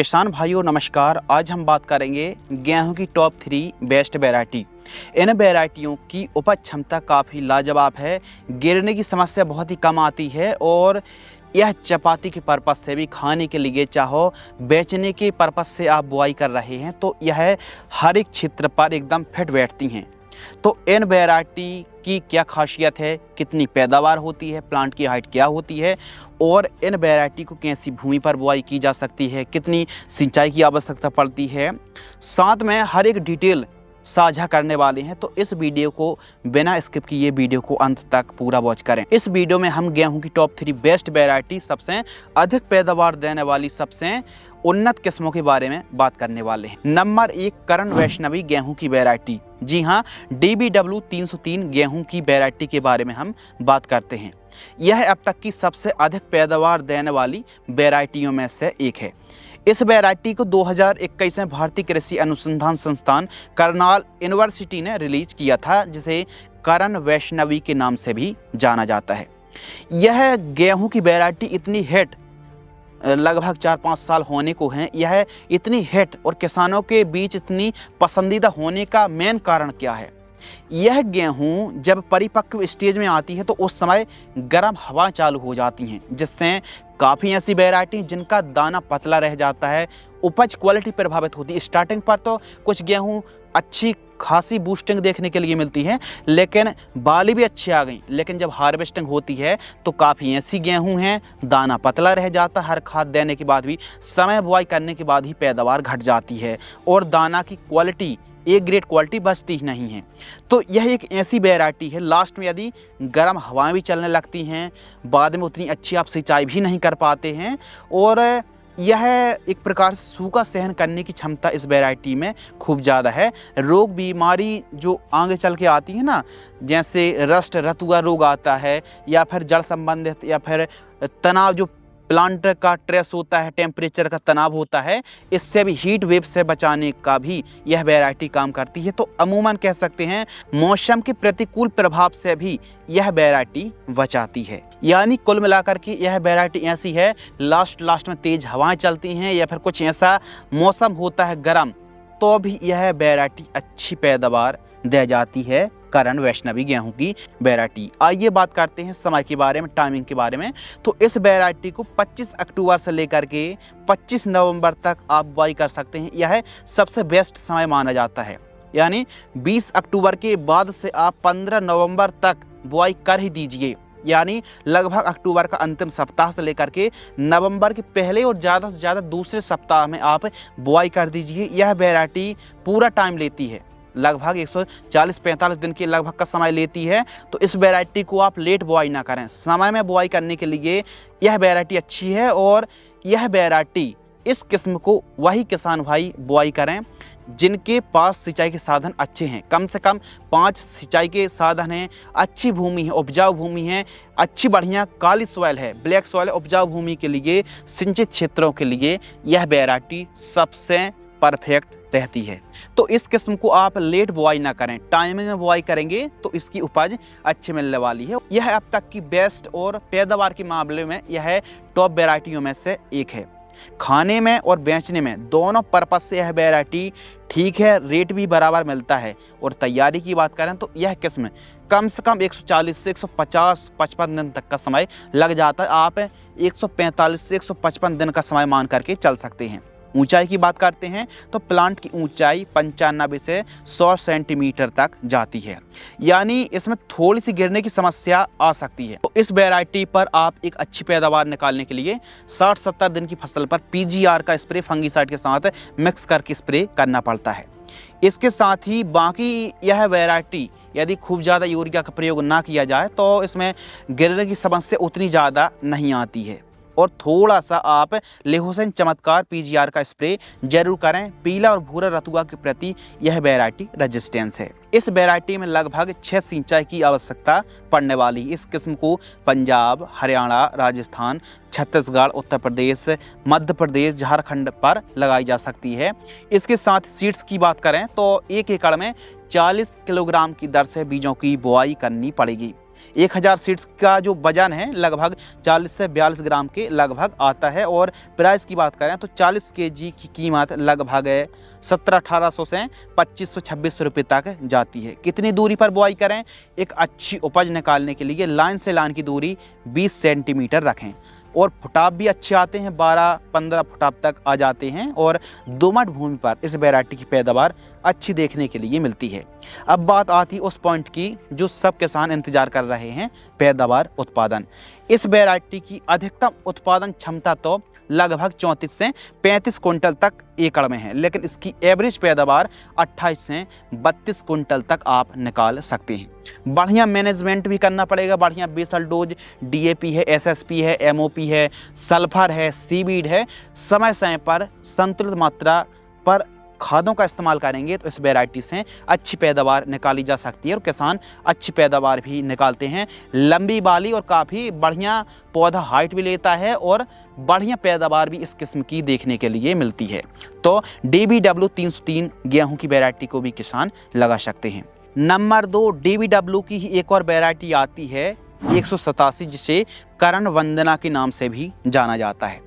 किसान भाइयों नमस्कार। आज हम बात करेंगे गेहूं की टॉप 3 बेस्ट वैरायटी। इन वैरायटियों की उपज क्षमता काफ़ी लाजवाब है, गिरने की समस्या बहुत ही कम आती है और यह चपाती के पर्पज़ से भी, खाने के लिए चाहो बेचने के पर्पज़ से आप बुआई कर रहे हैं तो यह हर एक क्षेत्र पर एकदम फिट बैठती हैं। तो इन वैरायटी की क्या खासियत है, कितनी पैदावार होती है, प्लांट की हाइट क्या होती है और इन वैरायटी को कैसी भूमि पर बुआई की जा सकती है, कितनी सिंचाई की आवश्यकता पड़ती है, साथ में हर एक डिटेल साझा करने वाले हैं। तो इस वीडियो को बिना स्किप किए वीडियो को अंत तक पूरा वॉच करें। इस वीडियो में हम गेहूं की टॉप 3 बेस्ट वैरायटी, सबसे अधिक पैदावार देने वाली सबसे उन्नत किस्मों के बारे में बात करने वाले हैं। नंबर 1 करण वैष्णवी गेहूं की वैरायटी। जी हाँ, DBW 303 गेहूं की वैरायटी के बारे में हम बात करते हैं। यह अब तक की सबसे अधिक पैदावार देने वाली वैरायटियों में से एक है। इस वैरायटी को 2021 में भारतीय कृषि अनुसंधान संस्थान करनाल यूनिवर्सिटी ने रिलीज किया था, जिसे करण वैष्णवी के नाम से भी जाना जाता है। यह गेहूं की वैरायटी इतनी हिट, लगभग 4-5 साल होने को हैं, यह इतनी हिट और किसानों के बीच इतनी पसंदीदा होने का मेन कारण क्या है? यह गेहूं जब परिपक्व स्टेज में आती है तो उस समय गर्म हवा चालू हो जाती हैं, जिससे काफ़ी ऐसी वैरायटी जिनका दाना पतला रह जाता है, उपज क्वालिटी प्रभावित होती है। स्टार्टिंग पर तो कुछ गेहूं अच्छी खासी बूस्टिंग देखने के लिए मिलती है, लेकिन बाली भी अच्छी आ गई, लेकिन जब हार्वेस्टिंग होती है तो काफ़ी ऐसी गेहूं हैं दाना पतला रह जाता, हर खाद देने के बाद भी, समय बुआई करने के बाद ही पैदावार घट जाती है और दाना की क्वालिटी, एक ग्रेड क्वालिटी बचती ही नहीं है। तो यह एक ऐसी वैरायटी है, लास्ट में यदि गर्म हवाएं भी चलने लगती हैं, बाद में उतनी अच्छी आप सिंचाई भी नहीं कर पाते हैं और यह एक प्रकार से सूखा सहन करने की क्षमता इस वैरायटी में खूब ज़्यादा है। रोग बीमारी जो आगे चल के आती है ना, जैसे रस्ट रतुआ रोग आता है या फिर जल संबंधित या फिर तनाव, जो प्लांट का स्ट्रेस होता है, टेम्परेचर का तनाव होता है, इससे भी, हीट वेव से बचाने का भी यह वैरायटी काम करती है। तो अमूमन कह सकते हैं मौसम के प्रतिकूल प्रभाव से भी यह वैरायटी बचाती है। यानी कुल मिलाकर के यह वैरायटी ऐसी है, लास्ट में तेज हवाएं चलती हैं या फिर कुछ ऐसा मौसम होता है गर्म, तो भी यह वैरायटी अच्छी पैदावार दे जाती है, करण वैष्णवी गेहूं की वैरायटी। आइए बात करते हैं समय के बारे में, टाइमिंग के बारे में। तो इस वैरायटी को 25 अक्टूबर से लेकर के 25 नवंबर तक आप बुआई कर सकते हैं। यह सबसे बेस्ट समय माना जाता है। यानी 20 अक्टूबर के बाद से आप 15 नवंबर तक बुआई कर ही दीजिए। यानी लगभग अक्टूबर का अंतिम सप्ताह से लेकर के नवंबर के पहले और ज़्यादा से ज़्यादा दूसरे सप्ताह में आप बुआई कर दीजिए। यह वैरायटी पूरा टाइम लेती है, लगभग 140-45 दिन के लगभग का समय लेती है। तो इस वैरायटी को आप लेट बुआई ना करें, समय में बुआई करने के लिए यह वैरायटी अच्छी है। और यह वैरायटी, इस किस्म को वही किसान भाई बुआई करें जिनके पास सिंचाई के साधन अच्छे हैं, कम से कम 5 सिंचाई के साधन हैं, अच्छी भूमि है, उपजाऊ भूमि है, अच्छी बढ़िया काली सॉइल है, ब्लैक सॉइल है। उपजाऊ भूमि के लिए, सिंचित क्षेत्रों के लिए यह वैरायटी सबसे परफेक्ट रहती है। तो इस किस्म को आप लेट बुआई ना करें, टाइमिंग में बुआई करेंगे तो इसकी उपज अच्छी मिलने वाली है। यह अब तक की बेस्ट और पैदावार के मामले में यह टॉप वैरायटियों में से एक है। खाने में और बेचने में दोनों पर्पज से यह वैरायटी ठीक है, रेट भी बराबर मिलता है। और तैयारी की बात करें तो यह किस्म कम से कम 140 से 150-55 दिन तक का समय लग जाता है। आप 145 से 155 दिन का समय मान करके चल सकते हैं। ऊंचाई की बात करते हैं तो प्लांट की ऊंचाई 95 से 100 सेंटीमीटर तक जाती है, यानी इसमें थोड़ी सी गिरने की समस्या आ सकती है। तो इस वैरायटी पर आप एक अच्छी पैदावार निकालने के लिए 60-70 दिन की फसल पर PGR का स्प्रे फंगीसाइड के साथ मिक्स करके स्प्रे करना पड़ता है। इसके साथ ही बाकी यह वैरायटी यदि खूब ज़्यादा यूरिया का प्रयोग ना किया जाए तो इसमें गिरने की समस्या उतनी ज़्यादा नहीं आती है। और थोड़ा सा आप लेहोसन चमत्कार PGR का स्प्रे जरूर करें। पीला और भूरा रतुआ के प्रति यह वैरायटी रेजिस्टेंस है। इस वैरायटी में लगभग 6 सिंचाई की आवश्यकता पड़ने वाली। इस किस्म को पंजाब, हरियाणा, राजस्थान, छत्तीसगढ़, उत्तर प्रदेश, मध्य प्रदेश, झारखंड पर लगाई जा सकती है। इसके साथ सीड्स की बात करें तो 1 एकड़ में 40 किलोग्राम की दर से बीजों की बुआई करनी पड़ेगी। 1000 सीड्स का जो वजन है लगभग 40 से 42 ग्राम के लगभग आता है। और प्राइस की बात करें तो 40 केजी की कीमत लगभग 1700-1800 से 2500-2600 रुपये तक जाती है। कितनी दूरी पर बुआई करें? एक अच्छी उपज निकालने के लिए लाइन से लाइन की दूरी 20 सेंटीमीटर रखें और फुटाव भी अच्छे आते हैं, 12-15 फुटाव तक आ जाते हैं और दोमट भूमि पर इस वैरायटी की पैदावार अच्छी देखने के लिए मिलती है। अब बात आती है उस पॉइंट की जो सब किसान इंतजार कर रहे हैं, पैदावार उत्पादन। इस वैरायटी की अधिकतम उत्पादन क्षमता तो लगभग 34 से 35 कुंटल तक एकड़ में है, लेकिन इसकी एवरेज पैदावार 28 से 32 कुंटल तक आप निकाल सकते हैं। बढ़िया मैनेजमेंट भी करना पड़ेगा, बढ़िया बेसल डोज DAP है, SSP है, MOP है, सल्फर है, सीवीड है, समय समय पर संतुलित मात्रा पर खादों का इस्तेमाल करेंगे तो इस वैरायटी से अच्छी पैदावार निकाली जा सकती है और किसान अच्छी पैदावार भी निकालते हैं। लंबी बाली और काफ़ी बढ़िया पौधा हाइट भी लेता है और बढ़िया पैदावार भी इस किस्म की देखने के लिए मिलती है। तो DBW 303 गेहूं की वैरायटी को भी किसान लगा सकते हैं। नंबर 2, DBW की ही एक और वैरायटी आती है 187, जिसे करण वंदना के नाम से भी जाना जाता है।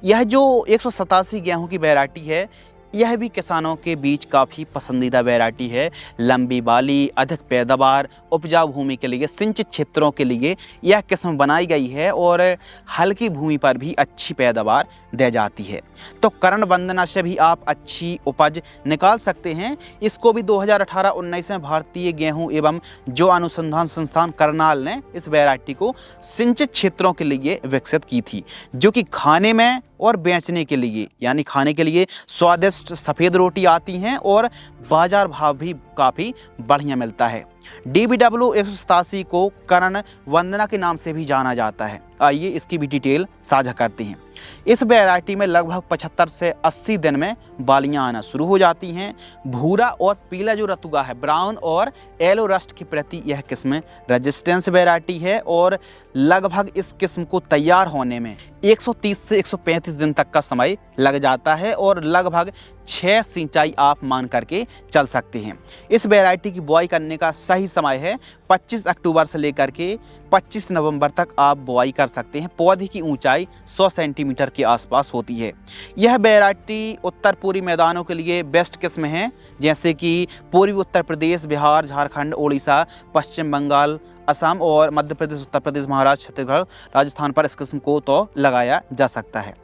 यह जो 187 गेहूं की वैरायटी है, यह भी किसानों के बीच काफ़ी पसंदीदा वैरायटी है। लंबी बाली, अधिक पैदावार, उपजाऊ भूमि के लिए, सिंचित क्षेत्रों के लिए यह किस्म बनाई गई है और हल्की भूमि पर भी अच्छी पैदावार दे जाती है। तो करण वंदना से भी आप अच्छी उपज निकाल सकते हैं। इसको भी 2018-19 में भारतीय गेहूं एवं जो अनुसंधान संस्थान करनाल ने इस वैरायटी को सिंचित क्षेत्रों के लिए विकसित की थी, जो कि खाने में और बेचने के लिए, यानी खाने के लिए स्वादिष्ट सफ़ेद रोटी आती हैं और बाजार भाव भी काफ़ी बढ़िया मिलता है। DBW 187 को करण वंदना के नाम से भी जाना जाता है। आइए इसकी भी डिटेल साझा करते हैं। इस वैरायटी में लगभग 75 से 80 दिन में बालियां आना शुरू हो जाती हैं। भूरा और पीला जो रतुगा है, ब्राउन और येलो रस्ट के प्रति यह किस्म रेजिस्टेंस वैरायटी है और लगभग इस किस्म को तैयार होने में 130 से 135 दिन तक का समय लग जाता है और लगभग 6 सिंचाई आप मान करके चल सकते हैं। इस वैरायटी की बुआई करने का सही समय है 25 अक्टूबर से लेकर के 25 नवंबर तक आप बुआई कर सकते हैं। पौधे की ऊंचाई 100 सेंटीमीटर के आसपास होती है। यह वैरायटी उत्तर पूर्वी मैदानों के लिए बेस्ट किस्म है, जैसे कि पूर्वी उत्तर प्रदेश, बिहार, झारखंड, उड़ीसा, पश्चिम बंगाल, असम और मध्य प्रदेश, उत्तर प्रदेश, महाराष्ट्र, छत्तीसगढ़, राजस्थान पर इस किस्म को तो लगाया जा सकता है।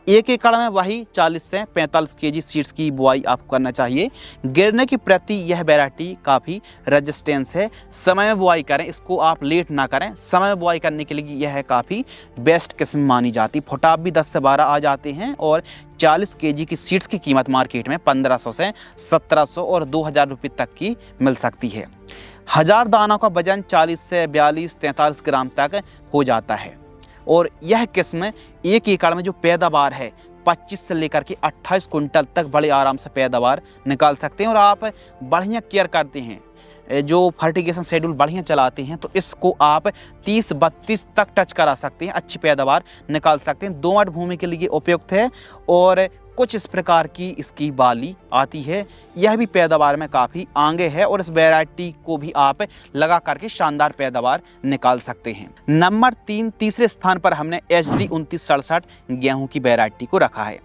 1 एकड़ में वही 40 से 45 केजी सीड्स की बुआई आपको करना चाहिए। गिरने की प्रति यह वैरायटी काफ़ी रेजिस्टेंस है। समय में बुआई करें, इसको आप लेट ना करें। समय में बुआई करने के लिए यह काफ़ी बेस्ट किस्म मानी जाती। फुटाव भी 10 से 12 आ जाते हैं और 40 केजी की सीड्स की कीमत मार्केट में 1500 से 1700 और 2000 रुपये तक की मिल सकती है। 1000 दानों का वजन 40 से 42-43 ग्राम तक हो जाता है और यह किस्म 1 एकड़ में जो पैदावार है 25 से लेकर के 28 कुंटल तक बड़े आराम से पैदावार निकाल सकते हैं। और आप बढ़िया केयर करते हैं, जो फर्टिगेशन शेड्यूल बढ़िया चलाते हैं, तो इसको आप 30-32 तक टच करा सकते हैं, अच्छी पैदावार निकाल सकते हैं। दोमट भूमि के लिए उपयुक्त है और कुछ इस प्रकार की इसकी बाली आती है। यह भी पैदावार में काफ़ी आगे है और इस वैरायटी को भी आप लगा करके शानदार पैदावार निकाल सकते हैं। नंबर 3, तीसरे स्थान पर हमने HD 2967 गेहूं की वैरायटी को रखा है।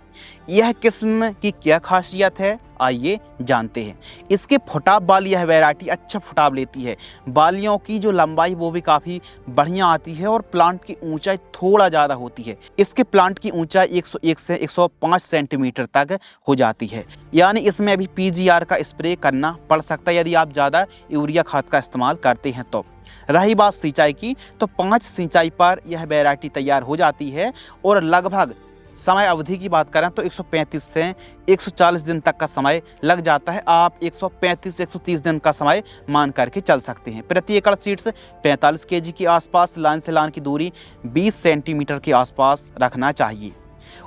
यह किस्म की क्या खासियत है, आइए जानते हैं। इसके फुटाव वाली यह वैरायटी अच्छा फुटाव लेती है। बालियों की जो लंबाई वो भी काफ़ी बढ़िया आती है और प्लांट की ऊंचाई थोड़ा ज़्यादा होती है। इसके प्लांट की ऊंचाई 101 से 105 सेंटीमीटर तक हो जाती है, यानी इसमें अभी PGR का स्प्रे करना पड़ सकता है यदि आप ज़्यादा यूरिया खाद का इस्तेमाल करते हैं तो। रही बात सिंचाई की, तो 5 सिंचाई पर यह वैरायटी तैयार हो जाती है और लगभग समय अवधि की बात करें तो 135 से 140 दिन तक का समय लग जाता है। आप 135 से 130 दिन का समय मान करके चल सकते हैं। प्रति एकड़ सीड्स 45 केजी के आसपास, लाइन से लाइन की दूरी 20 सेंटीमीटर के आसपास रखना चाहिए।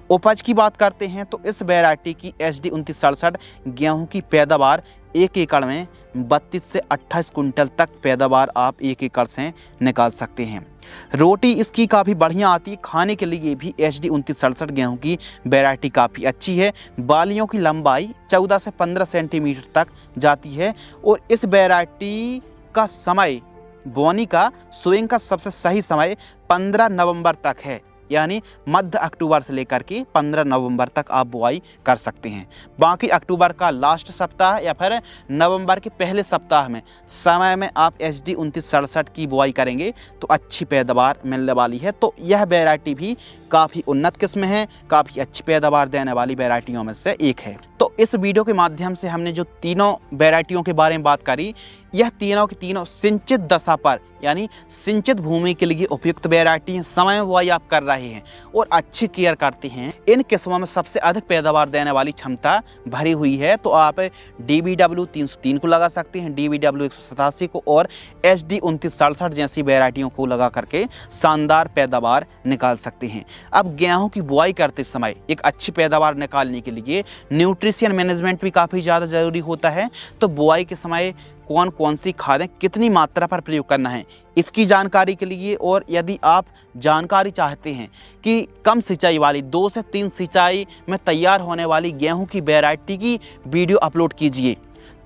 उपज की बात करते हैं तो इस वैरायटी की HD 2967 गेहूं की पैदावार 1 एकड़ में 32 से 28 कुंटल तक पैदावार आप 1 एकड़ से निकाल सकते हैं। रोटी इसकी काफ़ी बढ़िया आती है। खाने के लिए भी HD 2967 गेहूं की वैरायटी काफ़ी अच्छी है। बालियों की लंबाई 14 से 15 सेंटीमीटर तक जाती है और इस वैरायटी का समय बोनी का सोइंग का सबसे सही समय 15 नवंबर तक है, यानी मध्य अक्टूबर से लेकर के 15 नवंबर तक आप बुआई कर सकते हैं। बाकी अक्टूबर का लास्ट सप्ताह या फिर नवंबर के पहले सप्ताह में समय में आप SD 2967 की बुआई करेंगे तो अच्छी पैदावार मिलने वाली है। तो यह वैरायटी भी काफ़ी उन्नत किस्म है, काफ़ी अच्छी पैदावार देने वाली वैरायटियों में से एक है। तो इस वीडियो के माध्यम से हमने जो तीनों वैरायटियों के बारे में बात करी, यह तीनों की तीनों सिंचित दशा पर यानी सिंचित भूमि के लिए उपयुक्त वैरायटी हैं। समय में बुआई आप कर रहे हैं और अच्छी केयर करते हैं। इन किस्मों में सबसे अधिक पैदावार देने वाली क्षमता भरी हुई है। तो आप DBW 303 को लगा सकते हैं, DBW 187 को और SD 2967 जैसी वैरायटियों को लगा करके शानदार पैदावार निकाल सकते हैं। अब गेहूँ की बुआई करते समय एक अच्छी पैदावार निकालने के लिए न्यूट्रिशन मैनेजमेंट भी काफ़ी ज़्यादा ज़रूरी होता है। तो बुआई के समय कौन कौन सी खादें कितनी मात्रा पर प्रयोग करना है, इसकी जानकारी के लिए और यदि आप जानकारी चाहते हैं कि कम सिंचाई वाली 2 से 3 सिंचाई में तैयार होने वाली गेहूं की वैरायटी की वीडियो अपलोड कीजिए,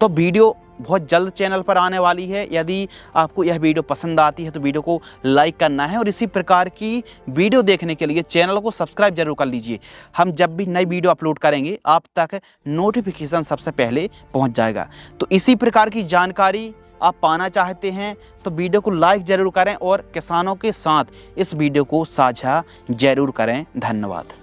तो वीडियो बहुत जल्द चैनल पर आने वाली है। यदि आपको यह वीडियो पसंद आती है तो वीडियो को लाइक करना है और इसी प्रकार की वीडियो देखने के लिए चैनल को सब्सक्राइब जरूर कर लीजिए। हम जब भी नई वीडियो अपलोड करेंगे आप तक नोटिफिकेशन सबसे पहले पहुंच जाएगा। तो इसी प्रकार की जानकारी आप पाना चाहते हैं तो वीडियो को लाइक जरूर करें और किसानों के साथ इस वीडियो को साझा जरूर करें। धन्यवाद।